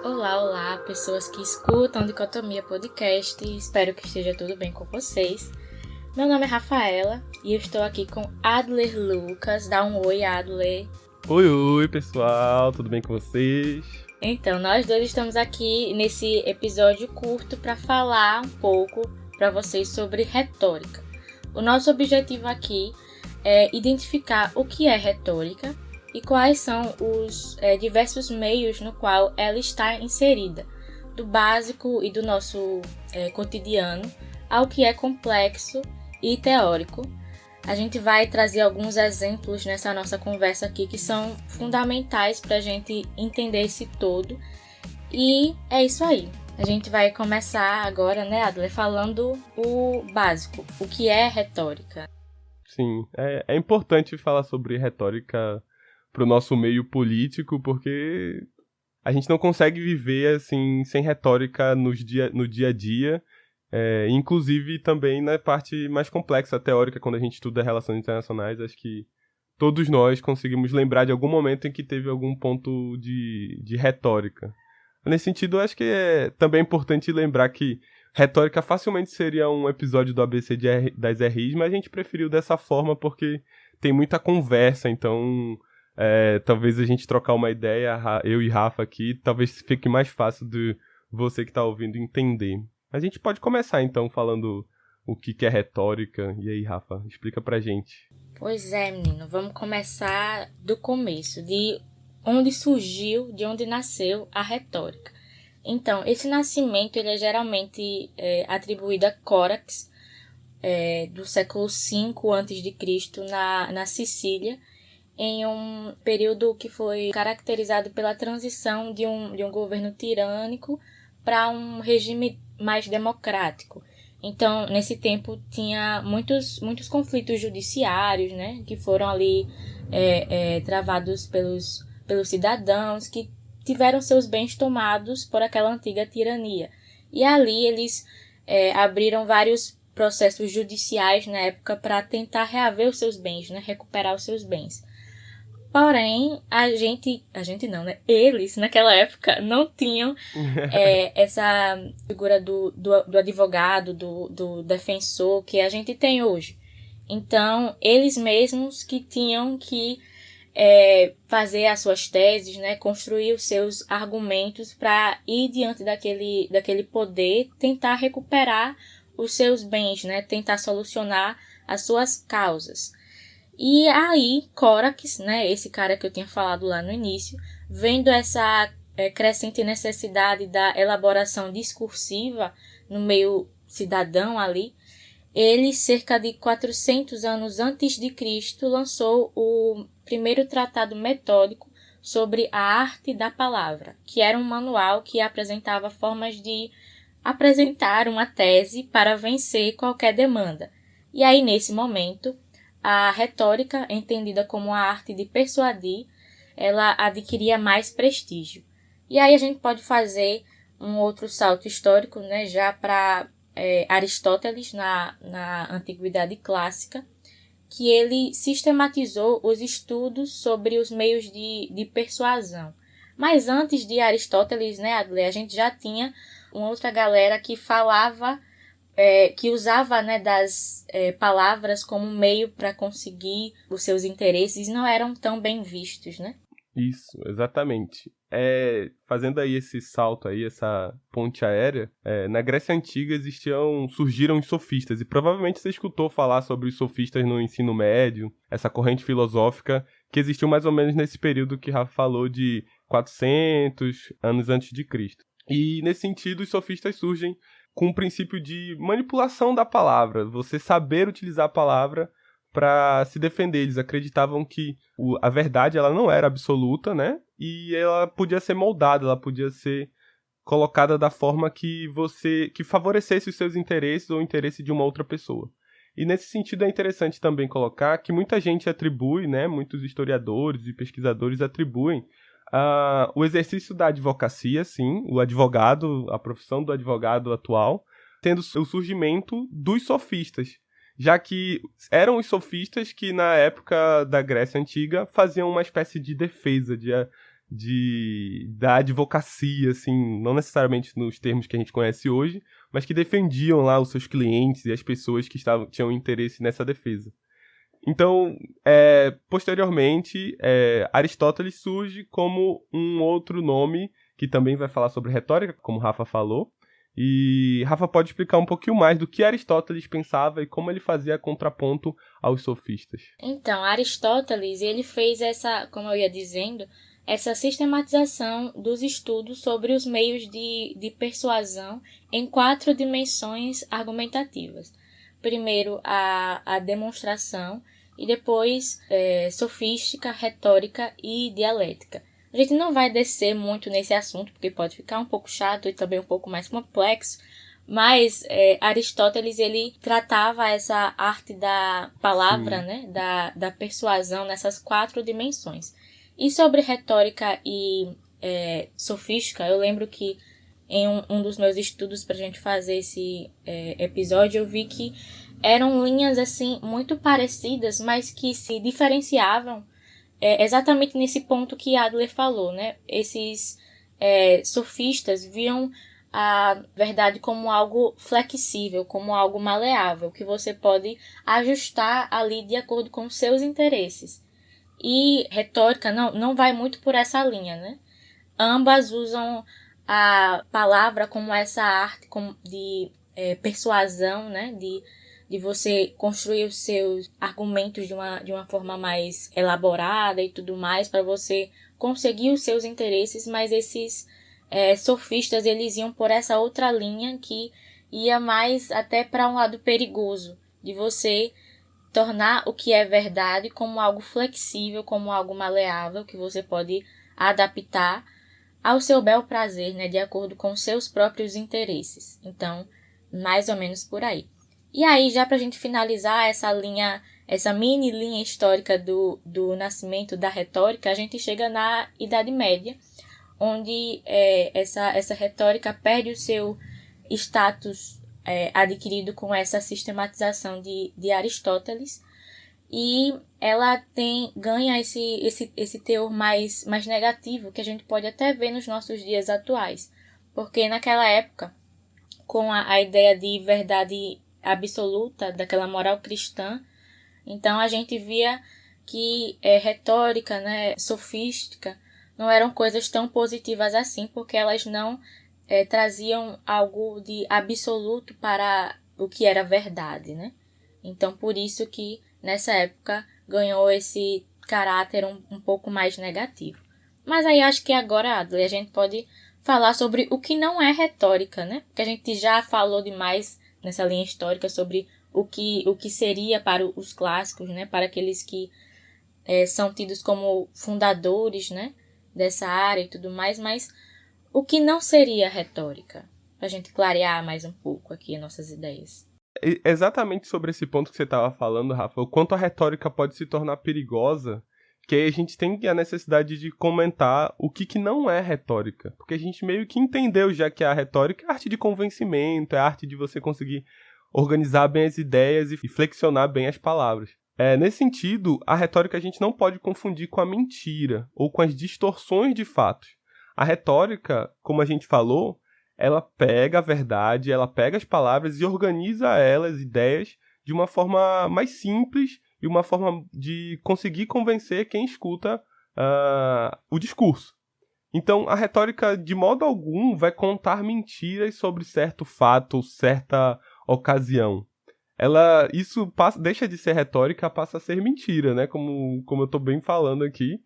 Olá, olá, pessoas que escutam Dicotomia Podcast. Espero que esteja tudo bem com vocês. Meu nome é Rafaela e eu estou aqui com Adler Lucas. Dá um oi, Adler. Oi, pessoal, tudo bem com vocês? Então, nós dois estamos aqui nesse episódio curto para falar um pouco para vocês sobre retórica. O nosso objetivo aqui é identificar o que é retórica e quais são os diversos meios no qual ela está inserida, do básico e do nosso cotidiano ao que é complexo e teórico. A gente vai trazer alguns exemplos nessa nossa conversa aqui que são fundamentais para a gente entender esse todo. E é isso aí. A gente vai começar agora, né, Adler, falando o básico, o que é retórica. Sim, é importante falar sobre retórica pro nosso meio político, porque a gente não consegue viver assim sem retórica no dia a dia, inclusive também na parte mais complexa teórica, quando a gente estuda relações internacionais. Acho que todos nós conseguimos lembrar de algum momento em que teve algum ponto de retórica. Nesse sentido, eu acho que é também importante lembrar que retórica facilmente seria um episódio do ABC das RIs, mas a gente preferiu dessa forma porque tem muita conversa, então talvez a gente trocar uma ideia, eu e Rafa aqui, talvez fique mais fácil de você que está ouvindo entender. A gente pode começar então falando o que é retórica. E aí, Rafa, explica pra gente. Pois é, menino, vamos começar do começo, de onde surgiu, de onde nasceu a retórica. Então, esse nascimento ele é geralmente atribuído a Córax, do século V a.C., na Sicília, em um período que foi caracterizado pela transição de um governo tirânico para um regime mais democrático. Então, nesse tempo, tinha muitos conflitos judiciários, né, que foram ali travados pelos cidadãos que tiveram seus bens tomados por aquela antiga tirania. E ali eles abriram vários processos judiciais na época para tentar reaver os seus bens, né, recuperar os seus bens. Porém, a gente não, né? Eles, naquela época, não tinham essa figura do advogado, do defensor que a gente tem hoje. Então, eles mesmos que tinham que fazer as suas teses, né? Construir os seus argumentos para ir diante daquele poder, tentar recuperar os seus bens, né? Tentar solucionar as suas causas. E aí, Córax, né, esse cara que eu tinha falado lá no início, vendo essa crescente necessidade da elaboração discursiva no meio cidadão ali, ele, cerca de 400 anos antes de Cristo, lançou o primeiro tratado metódico sobre a arte da palavra, que era um manual que apresentava formas de apresentar uma tese para vencer qualquer demanda. E aí, nesse momento, a retórica, entendida como a arte de persuadir, ela adquiria mais prestígio. E aí a gente pode fazer um outro salto histórico, né, já para Aristóteles, na Antiguidade Clássica, que ele sistematizou os estudos sobre os meios de persuasão. Mas antes de Aristóteles, né, Adler, a gente já tinha uma outra galera que falava que usava, né, das palavras como meio para conseguir os seus interesses, não eram tão bem vistos, né? Isso, exatamente. Fazendo aí esse salto aí, essa ponte aérea, na Grécia Antiga surgiram os sofistas, e provavelmente você escutou falar sobre os sofistas no ensino médio, essa corrente filosófica que existiu mais ou menos nesse período que Rafa falou de 400 anos antes de Cristo. E nesse sentido, os sofistas surgem com o princípio de manipulação da palavra, você saber utilizar a palavra para se defender. Eles acreditavam que a verdade ela não era absoluta, né? E ela podia ser moldada, ela podia ser colocada da forma que favorecesse os seus interesses ou o interesse de uma outra pessoa. E nesse sentido é interessante também colocar que muita gente atribui, né, muitos historiadores e pesquisadores atribuem o exercício da advocacia, sim, o advogado, a profissão do advogado atual, tendo o surgimento dos sofistas, já que eram os sofistas que na época da Grécia Antiga faziam uma espécie de defesa, da advocacia, assim, não necessariamente nos termos que a gente conhece hoje, mas que defendiam lá os seus clientes e as pessoas que tinham interesse nessa defesa. Então, posteriormente, Aristóteles surge como um outro nome que também vai falar sobre retórica, como Rafa falou. E Rafa pode explicar um pouquinho mais do que Aristóteles pensava e como ele fazia contraponto aos sofistas. Então, Aristóteles, ele fez como eu ia dizendo, essa sistematização dos estudos sobre os meios de persuasão em 4 dimensões argumentativas. Primeiro, a demonstração, e depois sofística, retórica e dialética. A gente não vai descer muito nesse assunto, porque pode ficar um pouco chato e também um pouco mais complexo, mas Aristóteles, ele tratava essa arte da palavra, né, da persuasão nessas 4 dimensões. E sobre retórica e sofística, eu lembro que em um dos meus estudos para a gente fazer esse episódio, eu vi que eram linhas assim muito parecidas, mas que se diferenciavam exatamente nesse ponto que Adler falou, né? Esses sofistas viam a verdade como algo flexível, como algo maleável, que você pode ajustar ali de acordo com os seus interesses. E retórica não vai muito por essa linha, né? Ambas usam a palavra como essa arte de persuasão, né? De você construir os seus argumentos de uma forma mais elaborada e tudo mais, para você conseguir os seus interesses, mas esses sofistas, eles iam por essa outra linha que ia mais até para um lado perigoso, de você tornar o que é verdade como algo flexível, como algo maleável, que você pode adaptar ao seu bel prazer, né, de acordo com seus próprios interesses. Então, mais ou menos por aí. E aí, já pra gente finalizar essa mini linha histórica do nascimento da retórica, a gente chega na Idade Média, onde essa retórica perde o seu status adquirido com essa sistematização de Aristóteles, e ela ganha esse teor mais negativo, que a gente pode até ver nos nossos dias atuais. Porque naquela época, com a ideia de verdade absoluta, daquela moral cristã, então a gente via que retórica, né, sofística, não eram coisas tão positivas assim, porque elas não traziam algo de absoluto para o que era verdade, né? Então, por isso que nessa época ganhou esse caráter um pouco mais negativo. Mas aí acho que agora, Adley, a gente pode falar sobre o que não é retórica, né? Porque a gente já falou demais nessa linha histórica sobre o que seria para os clássicos, né? Para aqueles que são tidos como fundadores, né, dessa área e tudo mais, mas o que não seria retórica? Para a gente clarear mais um pouco aqui as nossas ideias. Exatamente sobre esse ponto que você estava falando, Rafa, o quanto a retórica pode se tornar perigosa, que aí a gente tem a necessidade de comentar o que não é retórica. Porque a gente meio que entendeu já que a retórica é a arte de convencimento, é a arte de você conseguir organizar bem as ideias e flexionar bem as palavras. Nesse sentido, a retórica a gente não pode confundir com a mentira ou com as distorções de fatos. A retórica, como a gente falou, ela pega a verdade, ela pega as palavras e organiza elas, ideias, de uma forma mais simples e uma forma de conseguir convencer quem escuta o discurso. Então, a retórica, de modo algum, vai contar mentiras sobre certo fato ou certa ocasião. Isso deixa de ser retórica, passa a ser mentira, né? Como eu estou bem falando aqui.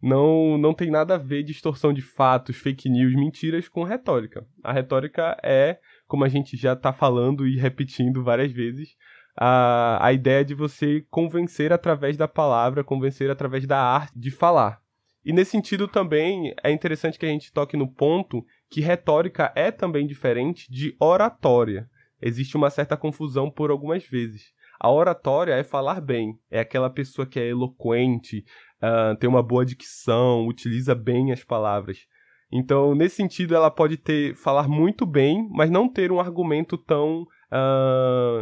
Não tem nada a ver distorção de fatos, fake news, mentiras com retórica. A retórica é, como a gente já está falando e repetindo várias vezes, a ideia de você convencer através da palavra, convencer através da arte de falar. E nesse sentido também é interessante que a gente toque no ponto que retórica é também diferente de oratória. Existe uma certa confusão por algumas vezes. A oratória é falar bem, é aquela pessoa que é eloquente, tem uma boa dicção, utiliza bem as palavras. Então, nesse sentido, ela pode falar muito bem, mas não ter um argumento tão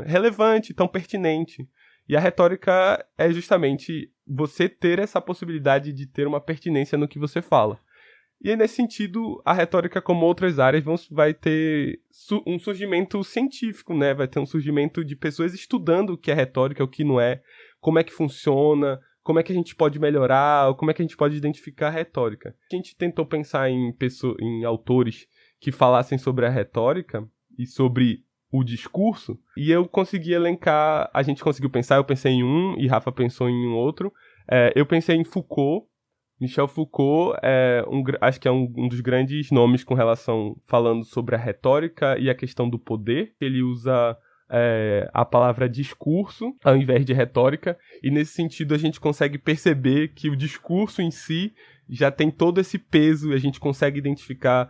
relevante, tão pertinente. E a retórica é justamente você ter essa possibilidade de ter uma pertinência no que você fala. E aí, nesse sentido, a retórica, como outras áreas, vai ter um surgimento científico, né? Vai ter um surgimento de pessoas estudando o que é retórica, o que não é, como é que funciona, como é que a gente pode melhorar, como é que a gente pode identificar a retórica. A gente tentou pensar em autores que falassem sobre a retórica e sobre o discurso, e eu consegui elencar, a gente conseguiu pensar, eu pensei em um e Rafa pensou em um outro. Eu pensei em Foucault. Michel Foucault acho que é um dos grandes nomes falando sobre a retórica e a questão do poder. Ele usa a palavra discurso ao invés de retórica, e nesse sentido a gente consegue perceber que o discurso em si já tem todo esse peso, a gente consegue identificar,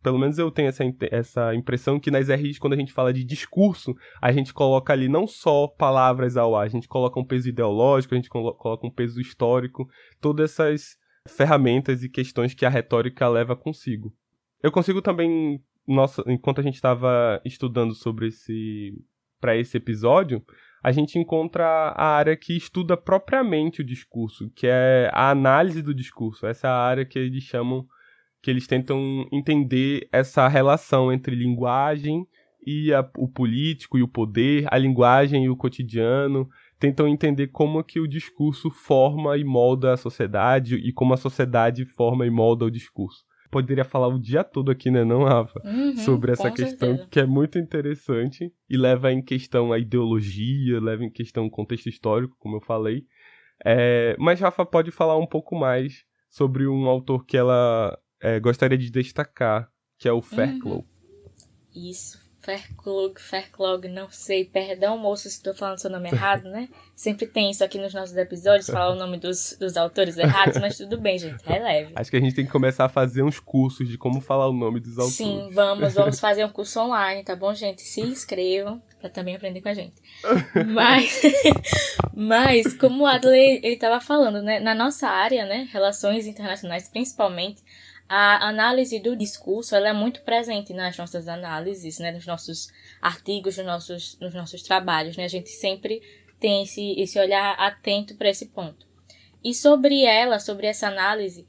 pelo menos eu tenho essa impressão que nas RIs, quando a gente fala de discurso, a gente coloca ali não só palavras ao ar, a gente coloca um peso ideológico, a gente coloca um peso histórico, todas essas ferramentas e questões que a retórica leva consigo. Eu consigo também, enquanto a gente estava estudando para esse episódio, a gente encontra a área que estuda propriamente o discurso, que é a análise do discurso. Essa é a área que eles tentam entender essa relação entre linguagem e o político e o poder, a linguagem e o cotidiano, tentam entender como que o discurso forma e molda a sociedade e como a sociedade forma e molda o discurso. Poderia falar o dia todo aqui, né, não, Rafa? Sobre essa questão certeza. que é muito interessante e leva em questão a ideologia, leva em questão o contexto histórico, como eu falei. Mas Rafa pode falar um pouco mais sobre um autor que ela gostaria de destacar, que é o Fairclough. Isso, Fairclough, não sei, perdão, moço, se estou falando seu nome errado, né? Sempre tem isso aqui nos nossos episódios, falar o nome dos autores errados, mas tudo bem, gente, releve. Acho que a gente tem que começar a fazer uns cursos de como falar o nome dos autores. Sim, vamos fazer um curso online, tá bom, gente? Se inscrevam para também aprender com a gente. Mas como o Adler, ele estava falando, né? Na nossa área, né, relações internacionais principalmente, a análise do discurso, ela é muito presente nas nossas análises, né, nos nossos artigos, nos nossos trabalhos, né? A gente sempre tem esse olhar atento para esse ponto. E sobre essa análise,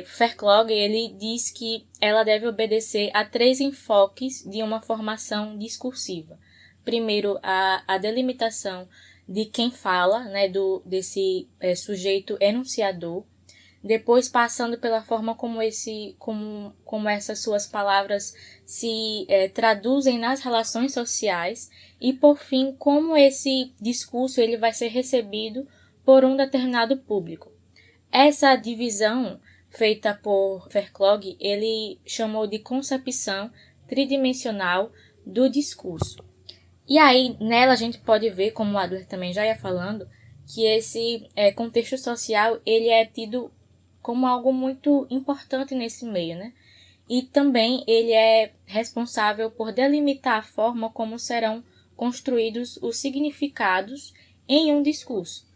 Fairclough, ele diz que ela deve obedecer a 3 enfoques de uma formação discursiva. Primeiro, a delimitação de quem fala, né, desse sujeito enunciador. Depois, passando pela forma como essas suas palavras se traduzem nas relações sociais. E, por fim, como esse discurso ele vai ser recebido por um determinado público. Essa divisão feita por Fairclough, ele chamou de concepção tridimensional do discurso. E aí, nela a gente pode ver, como o Adler também já ia falando, que esse contexto social, ele é tido como algo muito importante nesse meio, né? E também ele é responsável por delimitar a forma como serão construídos os significados em um discurso.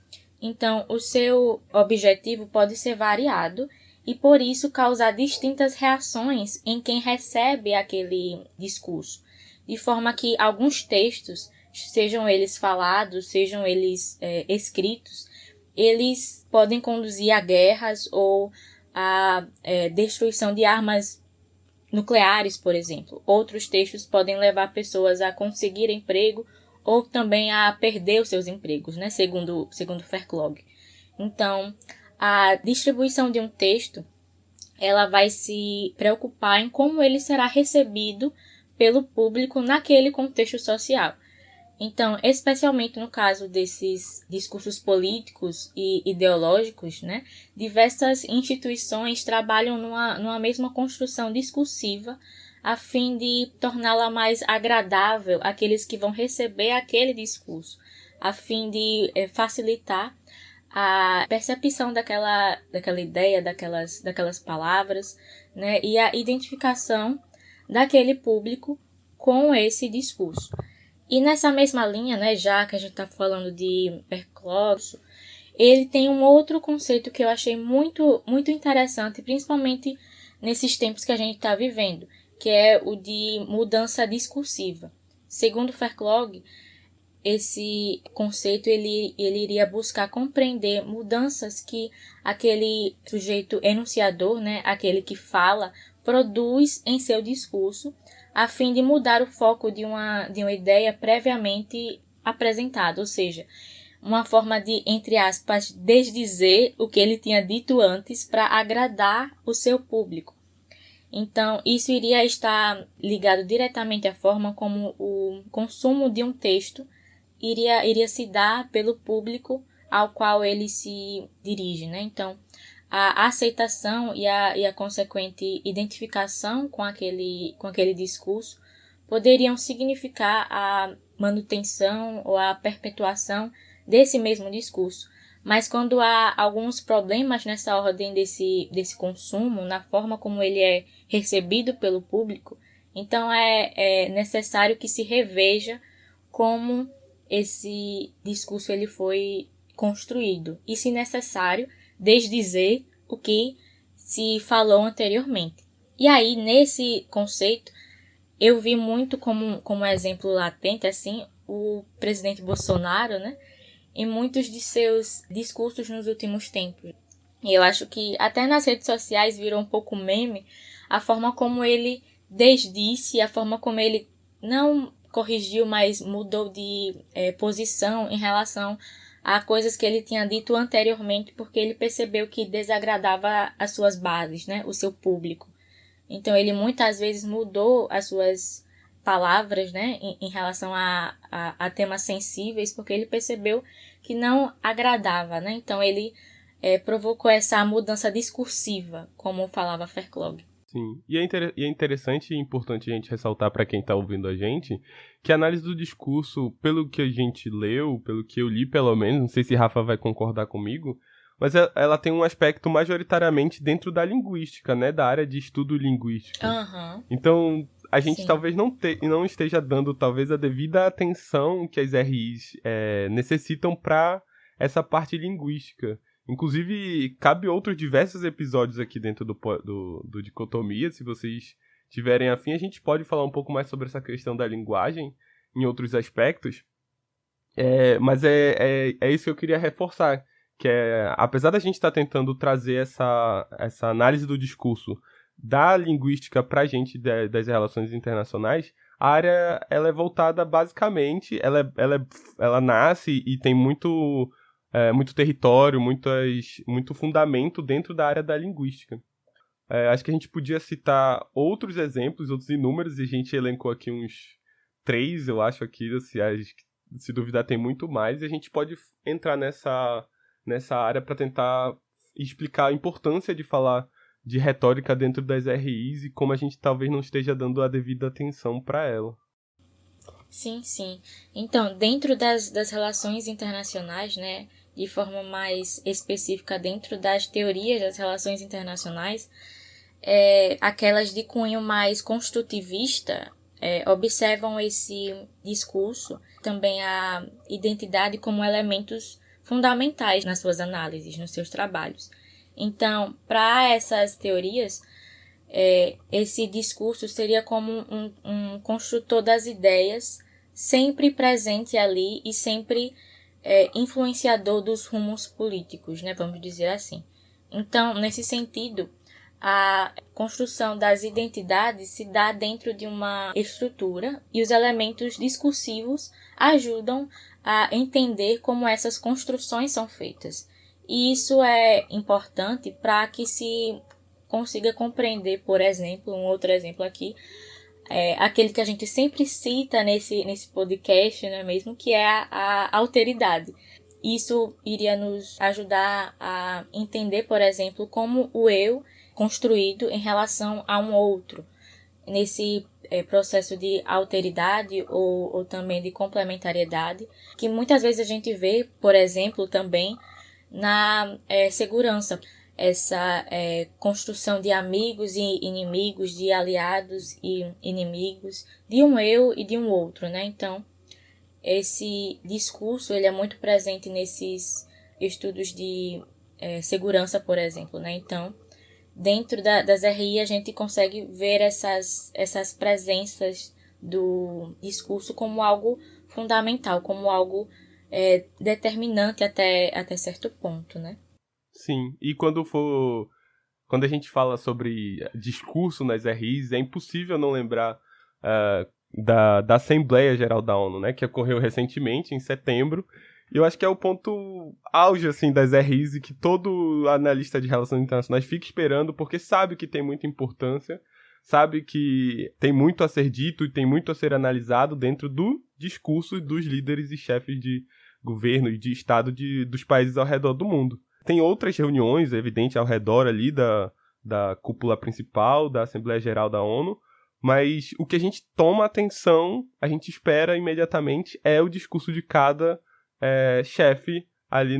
Então, o seu objetivo pode ser variado e, por isso, causar distintas reações em quem recebe aquele discurso, de forma que alguns textos, sejam eles falados, sejam eles escritos, eles podem conduzir a guerras ou a destruição de armas nucleares, por exemplo. Outros textos podem levar pessoas a conseguir emprego ou também a perder os seus empregos, né? Segundo Fairclough. Então, a distribuição de um texto, ela vai se preocupar em como ele será recebido pelo público naquele contexto social. Então, especialmente no caso desses discursos políticos e ideológicos, né, diversas instituições trabalham numa mesma construção discursiva a fim de torná-la mais agradável àqueles que vão receber aquele discurso, a fim de facilitar a percepção daquela ideia, daquelas palavras, né, e a identificação daquele público com esse discurso. E nessa mesma linha, né, já que a gente está falando de Fairclough, ele tem um outro conceito que eu achei muito, muito interessante, principalmente nesses tempos que a gente está vivendo, que é o de mudança discursiva. Segundo Fairclough, esse conceito ele iria buscar compreender mudanças que aquele sujeito enunciador, né, aquele que fala, produz em seu discurso, a fim de mudar o foco de uma ideia previamente apresentada, ou seja, uma forma de, entre aspas, desdizer o que ele tinha dito antes para agradar o seu público. Então, isso iria estar ligado diretamente à forma como o consumo de um texto iria se dar pelo público ao qual ele se dirige, né? Então, a aceitação e a consequente identificação com aquele discurso poderiam significar a manutenção ou a perpetuação desse mesmo discurso. Mas quando há alguns problemas nessa ordem desse consumo, na forma como ele é recebido pelo público, então é necessário que se reveja como esse discurso ele foi construído. E, se necessário, desdizer o que se falou anteriormente. E aí, nesse conceito, eu vi muito como exemplo latente, assim, o presidente Bolsonaro, né? Em muitos de seus discursos nos últimos tempos. E eu acho que até nas redes sociais virou um pouco meme a forma como ele desdisse, a forma como ele não corrigiu, mas mudou de posição em relação a coisas que ele tinha dito anteriormente, porque ele percebeu que desagradava as suas bases, né, o seu público. Então ele muitas vezes mudou as suas palavras, né, em relação a temas sensíveis, porque ele percebeu que não agradava, né? Então ele provocou essa mudança discursiva, como falava Fairclough. Sim, e é interessante e importante a gente ressaltar para quem está ouvindo a gente que a análise do discurso, pelo que a gente leu, pelo que eu li pelo menos, não sei se Rafa vai concordar comigo, mas ela tem um aspecto majoritariamente dentro da linguística, né, da área de estudo linguístico. Uhum. Então, a gente Sim. talvez não esteja dando talvez a devida atenção que as RIs necessitam para essa parte linguística. Inclusive, cabe outros diversos episódios aqui dentro do Dicotomia. Se vocês tiverem afim, a gente pode falar um pouco mais sobre essa questão da linguagem em outros aspectos. Mas é isso que eu queria reforçar, que apesar da gente estar tentando trazer essa análise do discurso da linguística para a gente das relações internacionais, a área ela é voltada basicamente, ela nasce e tem muito território, muito fundamento dentro da área da linguística. Acho que a gente podia citar outros exemplos, outros inúmeros, e a gente elencou aqui uns 3, eu acho, aqui, se duvidar tem muito mais, e a gente pode entrar nessa área para tentar explicar a importância de falar de retórica dentro das RIs e como a gente talvez não esteja dando a devida atenção para ela. Sim, sim. Então, dentro das relações internacionais, né, de forma mais específica dentro das teorias das relações internacionais, aquelas de cunho mais construtivista observam esse discurso, também a identidade como elementos fundamentais nas suas análises, nos seus trabalhos. Então, para essas teorias, esse discurso seria como um construtor das ideias, sempre presente ali e sempre influenciador dos rumos políticos, né, vamos dizer assim. Então, nesse sentido, a construção das identidades se dá dentro de uma estrutura e os elementos discursivos ajudam a entender como essas construções são feitas. E isso é importante para que se consiga compreender, por exemplo, um outro exemplo aqui, aquele que a gente sempre cita nesse podcast, não é mesmo? Que é a alteridade. Isso iria nos ajudar a entender, por exemplo, como o eu construído em relação a um outro. Nesse processo de alteridade ou também de complementariedade, que muitas vezes a gente vê, por exemplo, também na segurança. Essa construção de amigos e inimigos, de aliados e inimigos, de um eu e de um outro, né? Então, esse discurso ele é muito presente nesses estudos de segurança, por exemplo, né? Então, dentro das RI a gente consegue ver essas presenças do discurso como algo fundamental, como algo determinante até certo ponto, né? Sim, e quando a gente fala sobre discurso nas RIs, é impossível não lembrar da Assembleia Geral da ONU, né, que ocorreu recentemente, em setembro, e eu acho que é o ponto auge, assim, das RIs e que todo analista de relações internacionais fica esperando, porque sabe que tem muita importância, sabe que tem muito a ser dito e tem muito a ser analisado dentro do discurso dos líderes e chefes de governo e de Estado dos países ao redor do mundo. Tem outras reuniões, é evidente, ao redor ali da cúpula principal da Assembleia Geral da ONU, mas o que a gente toma atenção, a gente espera imediatamente, é o discurso de cada chefe ali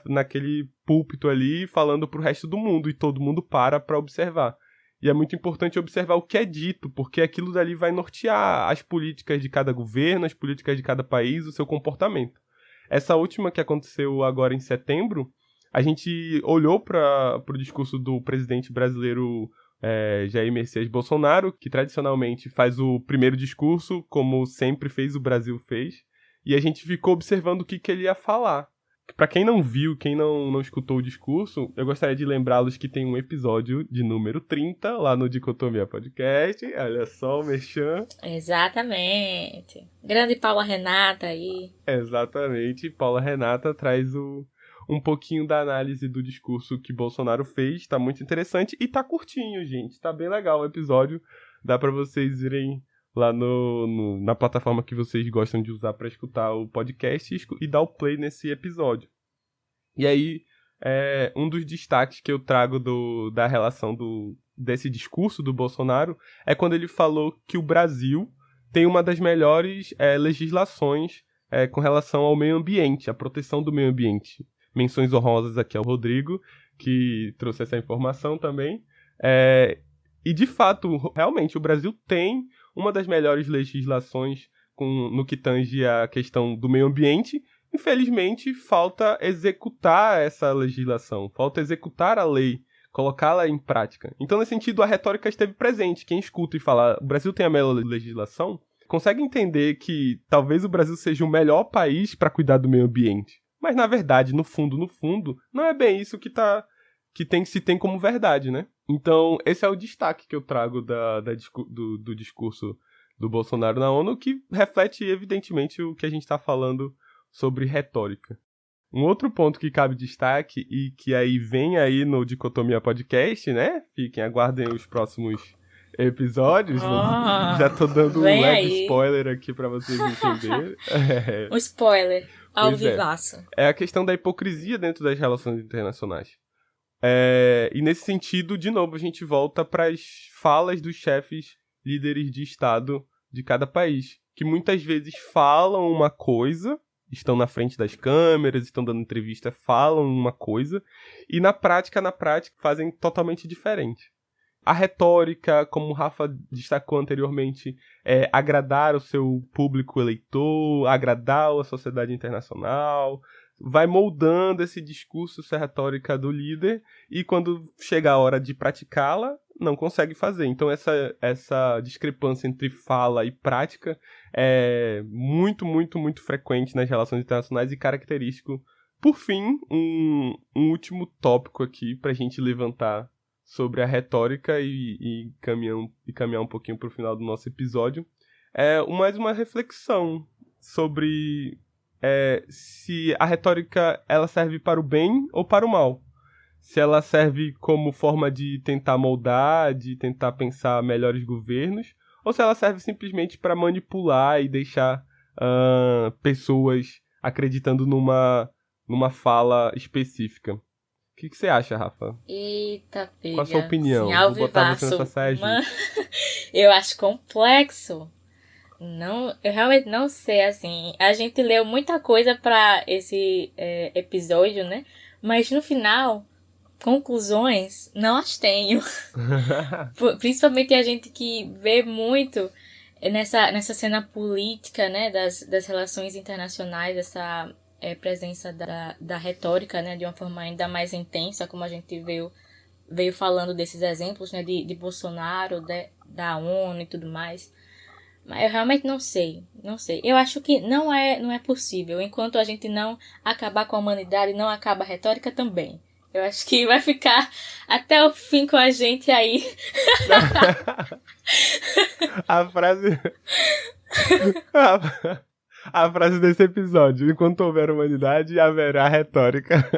naquele púlpito ali, falando pro resto do mundo, e todo mundo para observar. E é muito importante observar o que é dito, porque aquilo dali vai nortear as políticas de cada governo, as políticas de cada país, o seu comportamento. Essa última que aconteceu agora em setembro, a gente olhou para o discurso do presidente brasileiro Jair Messias Bolsonaro, que tradicionalmente faz o primeiro discurso, como sempre fez, o Brasil fez, e a gente ficou observando o que ele ia falar. Para quem não viu, quem não escutou o discurso, eu gostaria de lembrá-los que tem um episódio de número 30 lá no Dicotomia Podcast. Olha só o merchan. Exatamente. Grande Paula Renata aí. Exatamente. Paula Renata traz um pouquinho da análise do discurso que Bolsonaro fez. Tá muito interessante e tá curtinho, gente. Tá bem legal o episódio. Dá para vocês irem lá na plataforma que vocês gostam de usar para escutar o podcast e dar o play nesse episódio. E aí, um dos destaques que eu trago da relação desse discurso do Bolsonaro é quando ele falou que o Brasil tem uma das melhores legislações com relação ao meio ambiente, à proteção do meio ambiente. Menções honrosas aqui ao Rodrigo, que trouxe essa informação também. E, de fato, realmente, o Brasil tem uma das melhores legislações no que tange a questão do meio ambiente. Infelizmente, falta executar essa legislação, falta executar a lei, colocá-la em prática. Então, nesse sentido, a retórica esteve presente. Quem escuta e fala, o Brasil tem a melhor legislação, consegue entender que talvez o Brasil seja o melhor país para cuidar do meio ambiente. Mas, na verdade, no fundo, não é bem isso que se tem como verdade, né? Então, esse é o destaque que eu trago do discurso do Bolsonaro na ONU, que reflete, evidentemente, o que a gente está falando sobre retórica. Um outro ponto que cabe destaque e que aí vem aí no Dicotomia Podcast, né? Aguardem os próximos episódios. Já tô dando um leve spoiler aqui para vocês entenderem. Um spoiler ao Pois vivaço. É a questão da hipocrisia dentro das relações internacionais. E nesse sentido, de novo, a gente volta para as falas dos chefes líderes de Estado de cada país, que muitas vezes falam uma coisa, estão na frente das câmeras, estão dando entrevista, falam uma coisa, e na prática, fazem totalmente diferente. A retórica, como o Rafa destacou anteriormente, é agradar o seu público eleitor, agradar a sociedade internacional, vai moldando esse discurso, essa retórica do líder, e quando chega a hora de praticá-la, não consegue fazer. Então essa discrepância entre fala e prática é muito, muito, muito frequente nas relações internacionais e característico. Por fim, um último tópico aqui para a gente levantar sobre a retórica e caminhar um pouquinho para o final do nosso episódio, mais uma reflexão sobre se a retórica ela serve para o bem ou para o mal. Se ela serve como forma de tentar moldar, de tentar pensar melhores governos, ou se ela serve simplesmente para manipular e deixar pessoas acreditando numa fala específica. O que você acha, Rafa? Eita, pega. Qual a sua opinião? Sim, Vou botar você nessa saia justa. Eu acho complexo. Não, eu realmente não sei, assim. A gente leu muita coisa pra esse episódio, né? Mas no final, conclusões, não as tenho. Principalmente a gente que vê muito nessa cena política, né? Das relações internacionais, essa presença da retórica, né? De uma forma ainda mais intensa, como a gente veio falando desses exemplos, né? De Bolsonaro, da ONU e tudo mais. Mas eu realmente não sei, não sei. Eu acho que não é possível. Enquanto a gente não acabar com a humanidade, não acaba a retórica também. Eu acho que vai ficar até o fim com a gente aí. A frase. A frase desse episódio: enquanto houver humanidade, haverá retórica.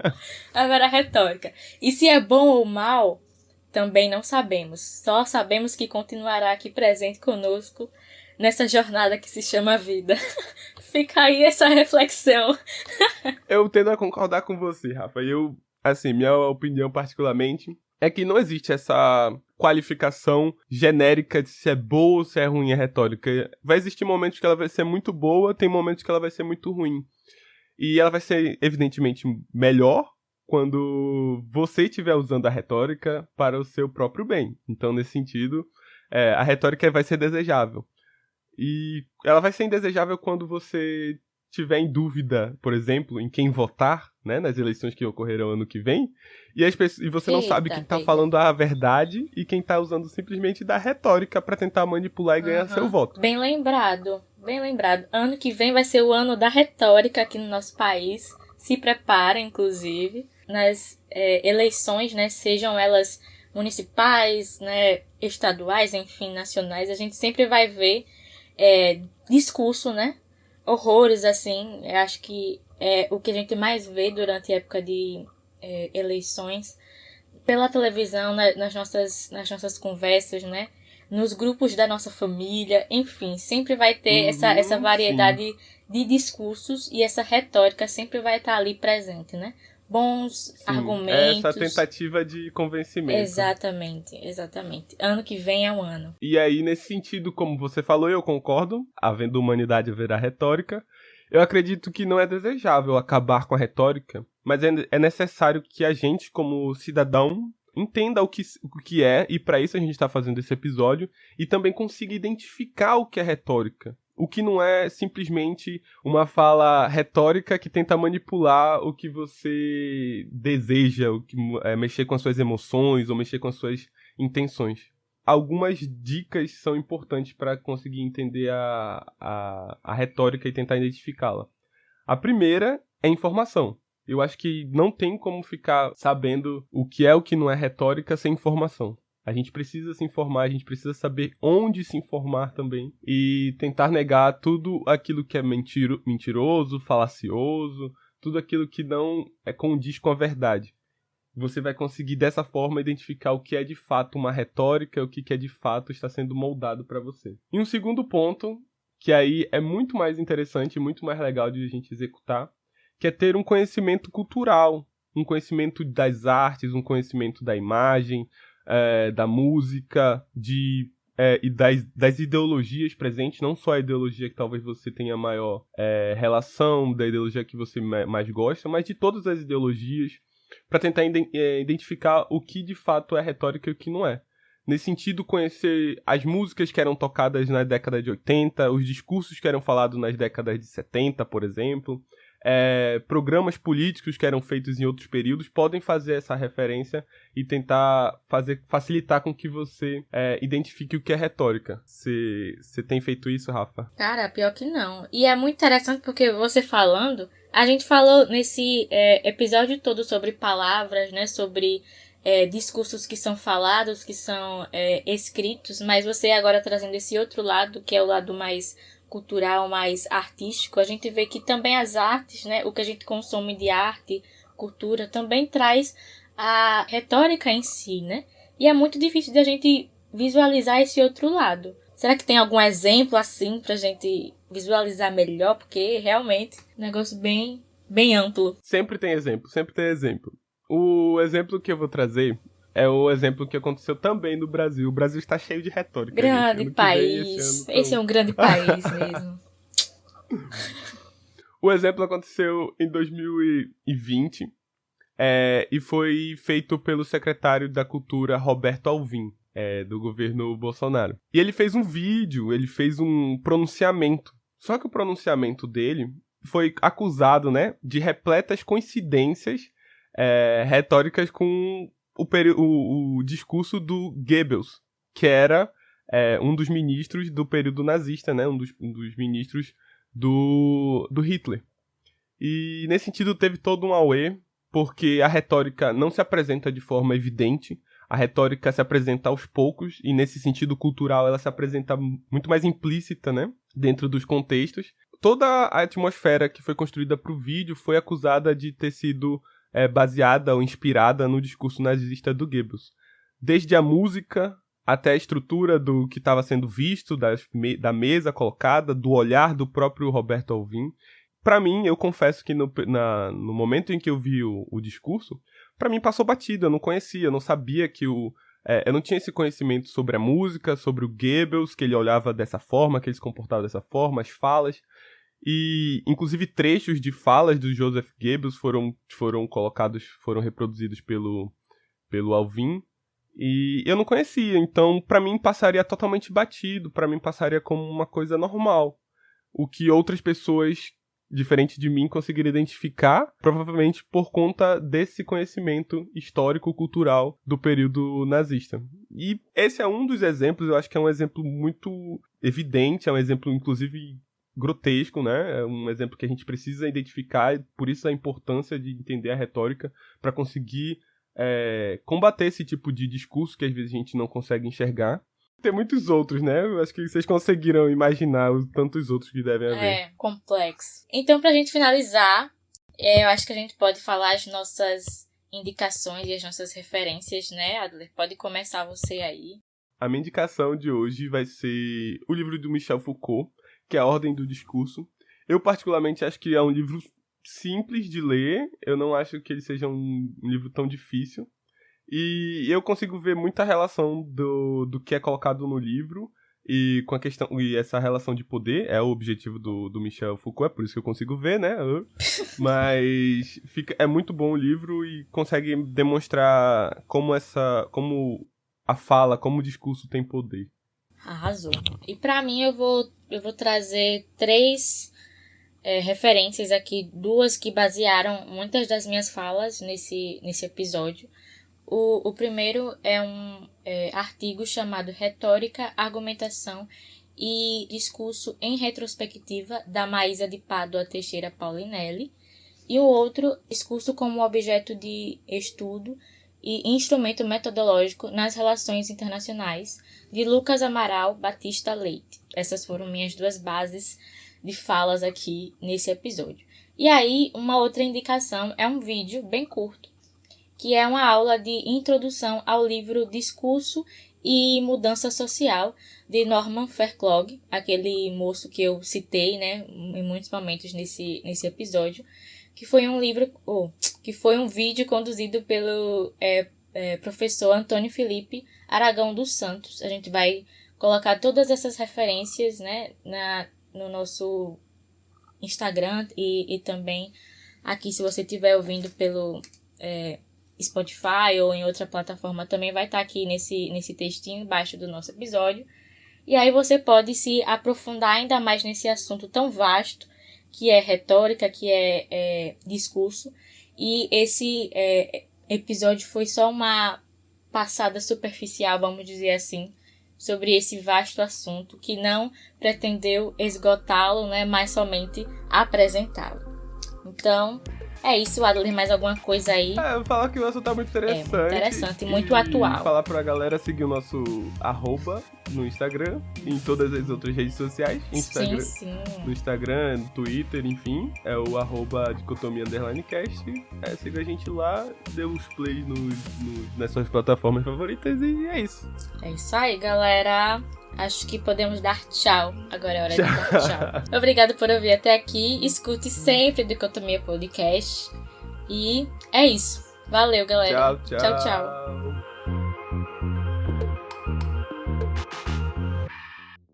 Haverá retórica. E se é bom ou mal, também não sabemos. Só sabemos que continuará aqui presente conosco nessa jornada que se chama vida. Fica aí essa reflexão. Eu tendo a concordar com você, Rafa. Assim, minha opinião particularmente é que não existe essa qualificação genérica de se é boa ou se é ruim a retórica. Vai existir momentos que ela vai ser muito boa, tem momentos que ela vai ser muito ruim. E ela vai ser, evidentemente, melhor quando você estiver usando a retórica para o seu próprio bem. Então, nesse sentido, a retórica vai ser desejável. E ela vai ser indesejável quando você tiver em dúvida, por exemplo, em quem votar, né, nas eleições que ocorrerão ano que vem, e você não sabe quem tá falando a verdade e quem tá usando simplesmente da retórica para tentar manipular e ganhar seu voto. Bem lembrado, bem lembrado. Ano que vem vai ser o ano da retórica aqui no nosso país. Se prepara, inclusive, nas eleições, né, sejam elas municipais, né, estaduais, enfim, nacionais, a gente sempre vai ver discurso, né, horrores, assim. Eu acho que é o que a gente mais vê durante a época de eleições, pela televisão, nas nossas conversas, né? Nos grupos da nossa família, enfim, sempre vai ter essa variedade de discursos e essa retórica sempre vai estar ali presente, né? Bons argumentos. Essa tentativa de convencimento. Exatamente. Ano que vem é um ano. E aí, nesse sentido, como você falou, eu concordo, havendo humanidade haverá retórica. Eu acredito que não é desejável acabar com a retórica, mas é necessário que a gente, como cidadão, entenda o que é, e para isso a gente está fazendo esse episódio, e também consiga identificar o que é retórica. O que não é simplesmente uma fala retórica que tenta manipular o que você deseja, o que mexer com as suas emoções ou mexer com as suas intenções. Algumas dicas são importantes para conseguir entender a retórica e tentar identificá-la. A primeira é informação. Eu acho que não tem como ficar sabendo o que é o que não é retórica sem informação. A gente precisa se informar, a gente precisa saber onde se informar também e tentar negar tudo aquilo que é mentiroso, falacioso, tudo aquilo que não condiz com a verdade. Você vai conseguir dessa forma identificar o que é de fato uma retórica e o que é de fato está sendo moldado para você. E um segundo ponto, que aí é muito mais interessante e muito mais legal de a gente executar, que é ter um conhecimento cultural, um conhecimento das artes, um conhecimento da imagem, da música, e das ideologias presentes, não só a ideologia que talvez você tenha maior relação, da ideologia que você mais gosta, mas de todas as ideologias, para tentar identificar o que de fato é retórica e o que não é. Nesse sentido, conhecer as músicas que eram tocadas na década de 80, os discursos que eram falados nas décadas de 70, por exemplo, programas políticos que eram feitos em outros períodos podem fazer essa referência e tentar facilitar com que você identifique o que é retórica. Você tem feito isso, Rafa? Cara, pior que não. E é muito interessante porque você falando, a gente falou nesse episódio todo sobre palavras, né, sobre discursos que são falados, que são escritos, mas você agora trazendo esse outro lado, que é o lado mais cultural, mais artístico, a gente vê que também as artes, né, o que a gente consome de arte, cultura, também traz a retórica em si, né? E é muito difícil de a gente visualizar esse outro lado. Será que tem algum exemplo assim pra gente visualizar melhor? Porque realmente é um negócio bem, bem amplo. Sempre tem exemplo, sempre tem exemplo. O exemplo que eu vou trazer é o exemplo que aconteceu também no Brasil. O Brasil está cheio de retórica. Grande país. Esse é um grande país mesmo. O exemplo aconteceu em 2020 e foi feito pelo secretário da Cultura, Roberto Alvim, do governo Bolsonaro. E ele fez um vídeo, ele fez um pronunciamento. Só que o pronunciamento dele foi acusado, né, de repletas coincidências retóricas com o discurso do Goebbels, que era um dos ministros do período nazista, né? Um dos ministros do Hitler. E nesse sentido teve todo um auê, porque a retórica não se apresenta de forma evidente, a retórica se apresenta aos poucos, e nesse sentido cultural ela se apresenta muito mais implícita, né? Dentro dos contextos. Toda a atmosfera que foi construída para o vídeo foi acusada de ter sido baseada ou inspirada no discurso nazista do Goebbels. Desde a música até a estrutura do que estava sendo visto, da mesa colocada, do olhar do próprio Roberto Alvim. Para mim, eu confesso que no momento em que eu vi o discurso, para mim passou batido, eu não conhecia, eu não sabia que eu não tinha esse conhecimento sobre a música, sobre o Goebbels, que ele olhava dessa forma, que ele se comportava dessa forma, as falas. E, inclusive, trechos de falas do Joseph Goebbels foram reproduzidos pelo Alvim. E eu não conhecia, então pra mim passaria totalmente batido, pra mim passaria como uma coisa normal. O que outras pessoas, diferente de mim, conseguiriam identificar, provavelmente por conta desse conhecimento histórico-cultural do período nazista. E esse é um dos exemplos, eu acho que é um exemplo muito evidente, é um exemplo, inclusive, grotesco, né? É um exemplo que a gente precisa identificar, e por isso a importância de entender a retórica para conseguir combater esse tipo de discurso que às vezes a gente não consegue enxergar. Tem muitos outros, né? Eu acho que vocês conseguiram imaginar os tantos outros que devem haver. É, complexo. Então, pra gente finalizar, eu acho que a gente pode falar as nossas indicações e as nossas referências, né, Adler? Pode começar você aí. A minha indicação de hoje vai ser o livro do Michel Foucault, que é A Ordem do Discurso. Eu, particularmente, acho que é um livro simples de ler, eu não acho que ele seja um livro tão difícil, e eu consigo ver muita relação do que é colocado no livro e com a questão, e essa relação de poder é o objetivo do Michel Foucault, é por isso que eu consigo ver, né? Mas é muito bom o livro e consegue demonstrar como a fala, como o discurso tem poder. Arrasou. E pra mim eu vou trazer 3 referências aqui, 2 que basearam muitas das minhas falas nesse episódio. O primeiro é um artigo chamado Retórica, Argumentação e Discurso em Retrospectiva, da Maísa de Pádua Teixeira Paulinelli. E o outro, Discurso como Objeto de Estudo e Instrumento Metodológico nas Relações Internacionais, de Lucas Amaral Batista Leite. Essas foram minhas 2 bases de falas aqui nesse episódio. E aí, uma outra indicação é um vídeo bem curto, que é uma aula de introdução ao livro Discurso e Mudança Social, de Norman Fairclough, aquele moço que eu citei, né, em muitos momentos nesse episódio, que foi um vídeo conduzido pelo professor Antônio Felipe Aragão dos Santos. A gente vai colocar todas essas referências, né, no nosso Instagram e também aqui, se você estiver ouvindo pelo Spotify ou em outra plataforma, também vai estar aqui nesse textinho embaixo do nosso episódio. E aí você pode se aprofundar ainda mais nesse assunto tão vasto que é retórica, que é discurso. E esse episódio foi só uma passada superficial, vamos dizer assim, sobre esse vasto assunto que não pretendeu esgotá-lo, né, mas somente apresentá-lo. Então, é isso, Adler, mais alguma coisa aí? Eu vou falar que o assunto tá muito interessante. Muito interessante e muito atual. Falar pra galera seguir o nosso @, no Instagram, em todas as outras redes sociais. Instagram, sim. No Instagram, no Twitter, enfim. É o @dicotomia_cast. Siga a gente lá, dê os plays nas suas plataformas favoritas e é isso. É isso aí, galera. Acho que podemos dar tchau. Agora é hora de dar tchau. Obrigado por ouvir até aqui. Escute sempre Dicotomia Podcast. E é isso. Valeu, galera. Tchau.